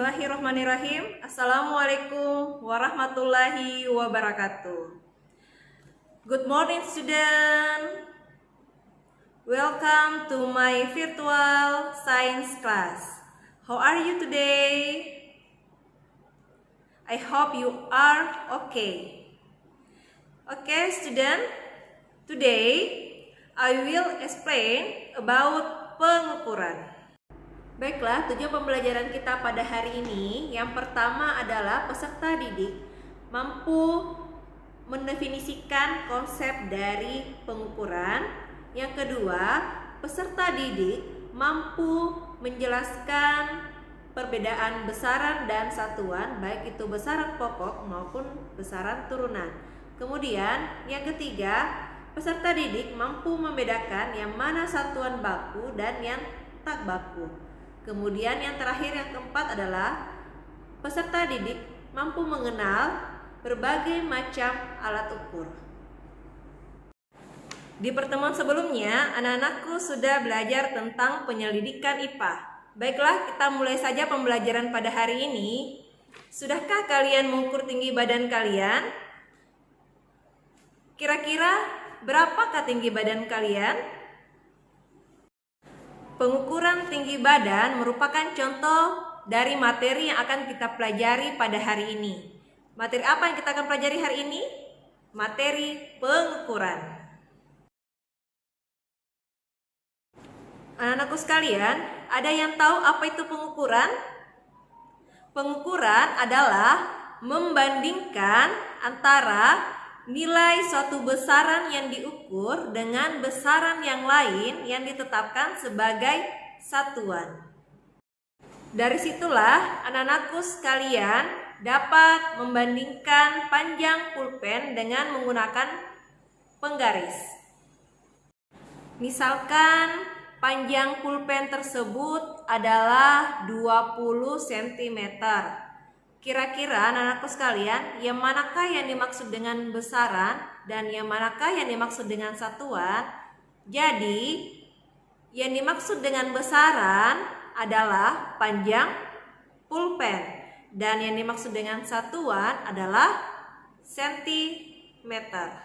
Bismillahirrahmanirrahim. Assalamualaikum warahmatullahi wabarakatuh. Good morning, student. Welcome to my virtual science class. How are you today? I hope you are okay. Okay, student. Today I will explain about pengukuran. Baiklah, tujuan pembelajaran kita pada hari ini yang pertama adalah peserta didik mampu mendefinisikan konsep dari pengukuran. Yang kedua, peserta didik mampu menjelaskan perbedaan besaran dan satuan, baik itu besaran pokok maupun besaran turunan. Kemudian, yang ketiga, peserta didik mampu membedakan yang mana satuan baku dan yang tak baku. Kemudian yang terakhir, yang keempat adalah peserta didik mampu mengenal berbagai macam alat ukur. Di pertemuan sebelumnya, anak-anakku sudah belajar tentang penyelidikan IPA. Baiklah, kita mulai saja pembelajaran pada hari ini. Sudahkah kalian mengukur tinggi badan kalian? Kira-kira berapakah tinggi badan kalian? Pengukuran tinggi badan merupakan contoh dari materi yang akan kita pelajari pada hari ini. Materi apa yang kita akan pelajari hari ini? Materi pengukuran. Anak-anakku sekalian, ada yang tahu apa itu pengukuran? Pengukuran adalah membandingkan antara nilai suatu besaran yang diukur dengan besaran yang lain yang ditetapkan sebagai satuan. Dari situlah anak-anakku sekalian dapat membandingkan panjang pulpen dengan menggunakan penggaris. Misalkan panjang pulpen tersebut adalah 20 cm. Kira-kira anak-anakku sekalian, yang manakah yang dimaksud dengan besaran dan yang manakah yang dimaksud dengan satuan? Jadi, yang dimaksud dengan besaran adalah panjang pulpen dan yang dimaksud dengan satuan adalah sentimeter.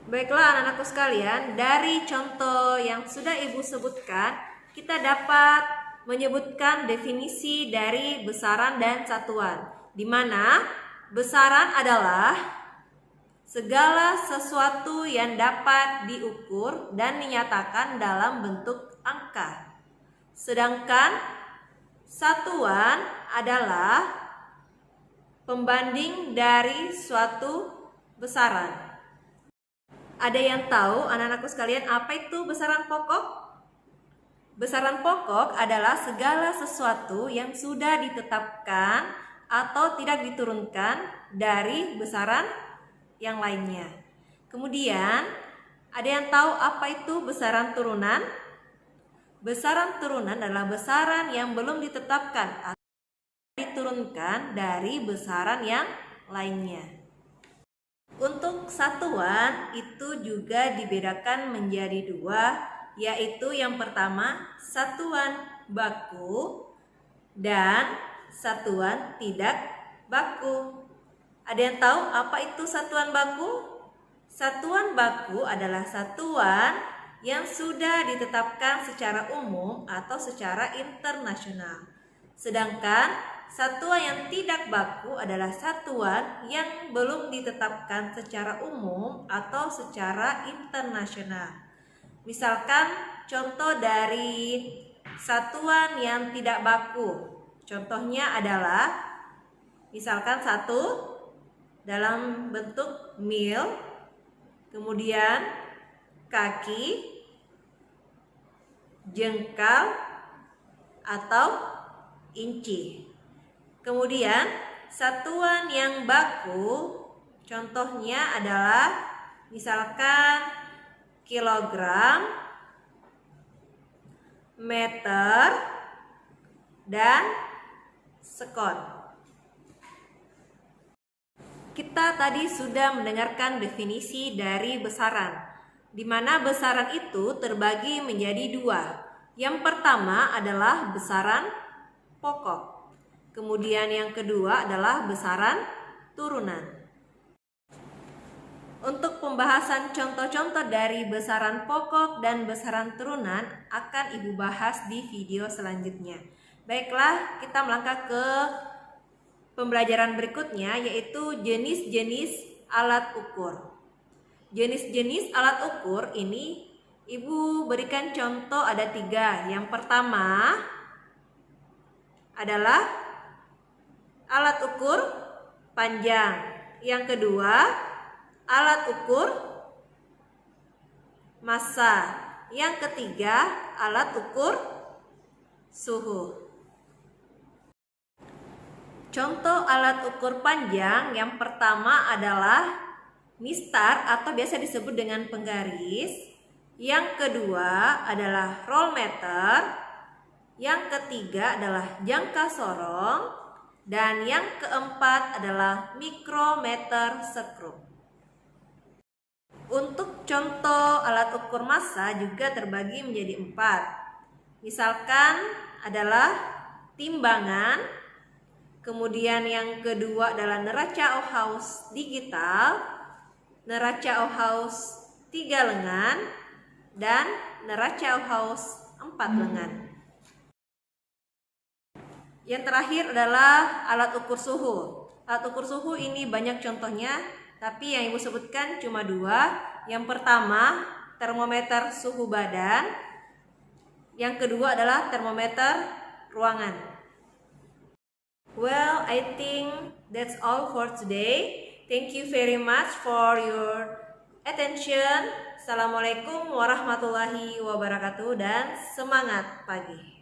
Baiklah anak-anakku sekalian, dari contoh yang sudah Ibu sebutkan, kita dapat menyebutkan definisi dari besaran dan satuan, di mana besaran adalah segala sesuatu yang dapat diukur dan dinyatakan dalam bentuk angka. Sedangkan satuan adalah pembanding dari suatu besaran. Ada yang tahu anak-anakku sekalian apa itu besaran pokok? Besaran pokok adalah segala sesuatu yang sudah ditetapkan atau tidak diturunkan dari besaran yang lainnya. Kemudian, ada yang tahu apa itu besaran turunan? Besaran turunan adalah besaran yang belum ditetapkan atau diturunkan dari besaran yang lainnya. Untuk satuan itu juga dibedakan menjadi dua, yaitu yang pertama satuan baku dan satuan tidak baku. Ada yang tahu apa itu satuan baku? Satuan baku adalah satuan yang sudah ditetapkan secara umum atau secara internasional. Sedangkan satuan yang tidak baku adalah satuan yang belum ditetapkan secara umum atau secara internasional. Misalkan contoh dari satuan yang tidak baku. Contohnya adalah misalkan satu dalam bentuk mil, kemudian kaki, jengkal, atau inci. Kemudian satuan yang baku contohnya adalah misalkan kilogram, meter, dan sekon. Kita tadi sudah mendengarkan definisi dari besaran, di mana besaran itu terbagi menjadi dua. Yang pertama adalah besaran pokok. Kemudian yang kedua adalah besaran turunan. Untuk pembahasan contoh-contoh dari besaran pokok dan besaran turunan akan Ibu bahas di video selanjutnya. Baiklah, kita melangkah ke pembelajaran berikutnya, yaitu jenis-jenis alat ukur. Jenis-jenis alat ukur ini Ibu berikan contoh ada 3. Yang pertama adalah alat ukur panjang. Yang kedua alat ukur massa. Yang ketiga, alat ukur suhu. Contoh alat ukur panjang yang pertama adalah mistar atau biasa disebut dengan penggaris. Yang kedua adalah rollmeter. Yang ketiga adalah jangka sorong. Dan yang keempat adalah mikrometer skrup. Untuk contoh alat ukur massa juga terbagi menjadi 4. Misalkan adalah timbangan, kemudian yang kedua adalah neraca Ohaus digital, neraca Ohaus 3 lengan, dan neraca Ohaus 4 lengan. Yang terakhir adalah alat ukur suhu. Alat ukur suhu ini banyak contohnya, tapi yang Ibu sebutkan cuma 2. Yang pertama, termometer suhu badan. Yang kedua adalah termometer ruangan. Well, I think that's all for today. Thank you very much for your attention. Assalamualaikum warahmatullahi wabarakatuh dan semangat pagi.